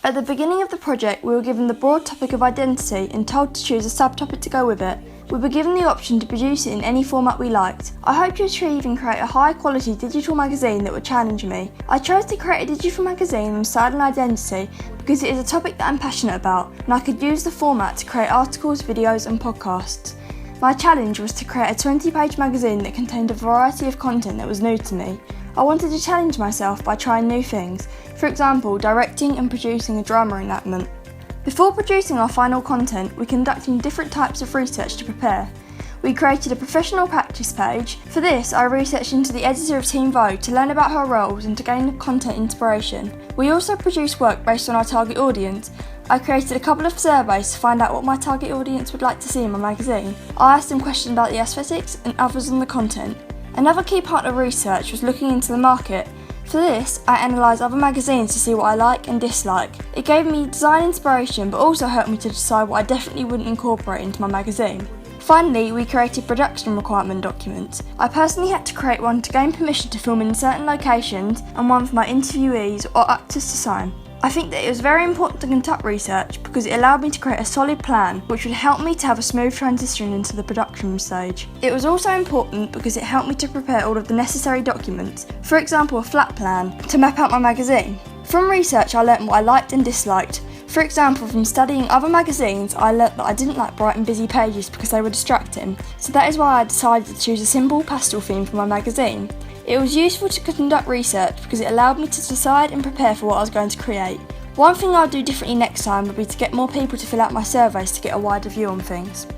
At the beginning of the project, we were given the broad topic of identity and told to choose a subtopic to go with it. We were given the option to produce it in any format we liked. I hoped to achieve and create a high quality digital magazine that would challenge me. I chose to create a digital magazine on style and identity because it is a topic that I'm passionate about, and I could use the format to create articles, videos and podcasts. My challenge was to create a 20-page magazine that contained a variety of content that was new to me. I wanted to challenge myself by trying new things, for example, directing and producing a drama enactment. Before producing our final content, we conducted different types of research to prepare. We created a professional practice page. For this, I researched into the editor of Teen Vogue to learn about her roles and to gain content inspiration. We also produced work based on our target audience. I created a couple of surveys to find out what my target audience would like to see in my magazine. I asked them questions about the aesthetics and others on the content. Another key part of research was looking into the market. For this, I analysed other magazines to see what I like and dislike. It gave me design inspiration but also helped me to decide what I definitely wouldn't incorporate into my magazine. Finally, we created production requirement documents. I personally had to create one to gain permission to film in certain locations and one for my interviewees or actors to sign. I think that it was very important to conduct research because it allowed me to create a solid plan which would help me to have a smooth transition into the production stage. It was also important because it helped me to prepare all of the necessary documents, for example a flat plan, to map out my magazine. From research I learnt what I liked and disliked. For example, from studying other magazines I learnt that I didn't like bright and busy pages because they were distracting, so that is why I decided to choose a simple pastel theme for my magazine. It was useful to conduct research because it allowed me to decide and prepare for what I was going to create. One thing I'll do differently next time would be to get more people to fill out my surveys to get a wider view on things.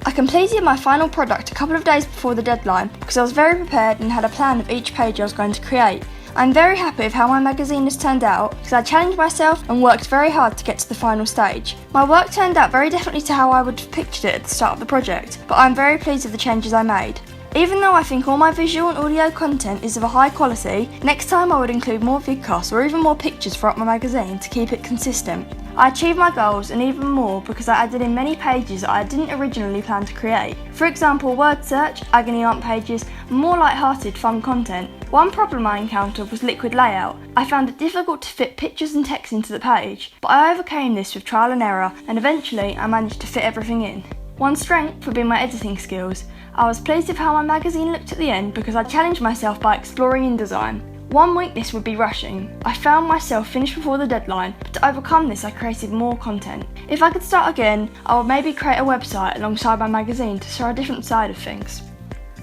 I completed my final product a couple of days before the deadline because I was very prepared and had a plan of each page I was going to create. I'm very happy with how my magazine has turned out because I challenged myself and worked very hard to get to the final stage. My work turned out very differently to how I would have pictured it at the start of the project, but I'm very pleased with the changes I made. Even though I think all my visual and audio content is of a high quality, next time I would include more vidcasts or even more pictures throughout my magazine to keep it consistent. I achieved my goals and even more because I added in many pages that I didn't originally plan to create. For example, word search, agony aunt pages, and more light-hearted fun content. One problem I encountered was liquid layout. I found it difficult to fit pictures and text into the page, but I overcame this with trial and error and eventually I managed to fit everything in. One strength would be my editing skills. I was pleased with how my magazine looked at the end because I challenged myself by exploring InDesign. One weakness would be rushing. I found myself finished before the deadline, but to overcome this I created more content. If I could start again, I would maybe create a website alongside my magazine to show a different side of things.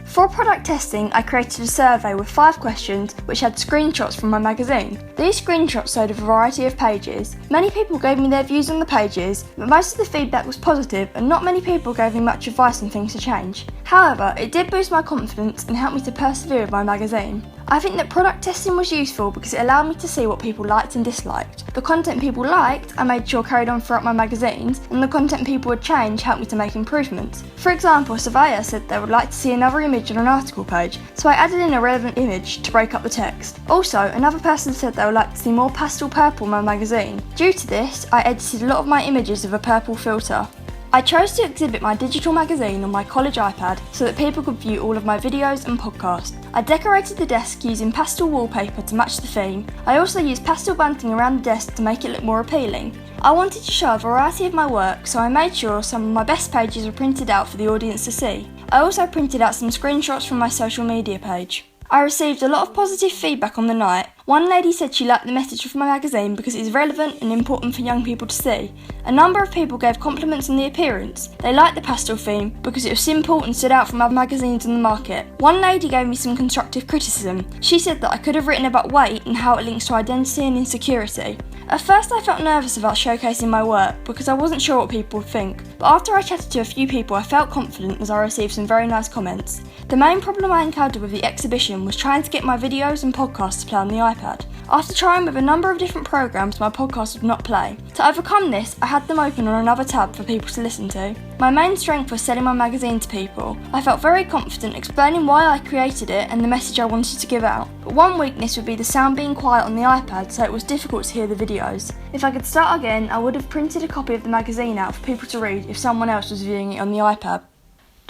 For product testing, I created a survey with 5 questions which had screenshots from my magazine. These screenshots showed a variety of pages. Many people gave me their views on the pages, but most of the feedback was positive and not many people gave me much advice on things to change. However, it did boost my confidence and help me to persevere with my magazine. I think that product testing was useful because it allowed me to see what people liked and disliked. The content people liked, I made sure carried on throughout my magazines, and the content people would change helped me to make improvements. For example, a surveyor said they would like to see another image on an article page, so I added in a relevant image to break up the text. Also, another person said they would like to see more pastel purple in my magazine. Due to this, I edited a lot of my images with a purple filter. I chose to exhibit my digital magazine on my college iPad so that people could view all of my videos and podcasts. I decorated the desk using pastel wallpaper to match the theme. I also used pastel bunting around the desk to make it look more appealing. I wanted to show a variety of my work, so I made sure some of my best pages were printed out for the audience to see. I also printed out some screenshots from my social media page. I received a lot of positive feedback on the night. One lady said she liked the message of my magazine because it is relevant and important for young people to see. A number of people gave compliments on the appearance. They liked the pastel theme because it was simple and stood out from other magazines in the market. One lady gave me some constructive criticism. She said that I could have written about weight and how it links to identity and insecurity. At first I felt nervous about showcasing my work because I wasn't sure what people would think, but after I chatted to a few people I felt confident as I received some very nice comments. The main problem I encountered with the exhibition was trying to get my videos and podcasts to play on the iPad. After trying with a number of different programs, my podcast would not play. To overcome this, I had them open on another tab for people to listen to. My main strength was selling my magazine to people. I felt very confident explaining why I created it and the message I wanted to give out. But one weakness would be the sound being quiet on the iPad, so it was difficult to hear the videos. If I could start again, I would have printed a copy of the magazine out for people to read if someone else was viewing it on the iPad.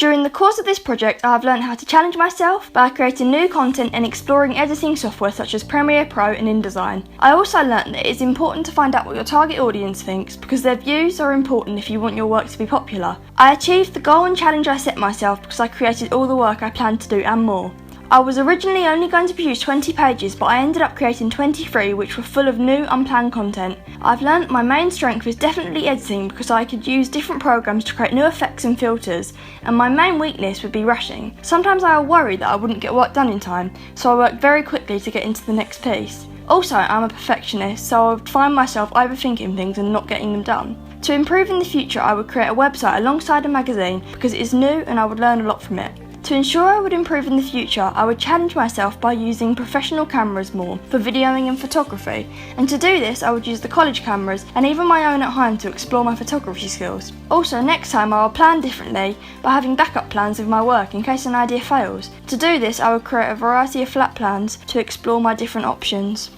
During the course of this project, I have learned how to challenge myself by creating new content and exploring editing software such as Premiere Pro and InDesign. I also learned that it is important to find out what your target audience thinks because their views are important if you want your work to be popular. I achieved the goal and challenge I set myself because I created all the work I planned to do and more. I was originally only going to produce 20 pages, but I ended up creating 23 which were full of new, unplanned content. I've learned my main strength is definitely editing because I could use different programs to create new effects and filters, and my main weakness would be rushing. Sometimes I worry that I wouldn't get work done in time, so I work very quickly to get into the next piece. Also, I'm a perfectionist, so I would find myself overthinking things and not getting them done. To improve in the future, I would create a website alongside a magazine because it is new and I would learn a lot from it. To ensure I would improve in the future, I would challenge myself by using professional cameras more for videoing and photography, and to do this I would use the college cameras and even my own at home to explore my photography skills. Also, next time I will plan differently by having backup plans of my work in case an idea fails. To do this I would create a variety of flat plans to explore my different options.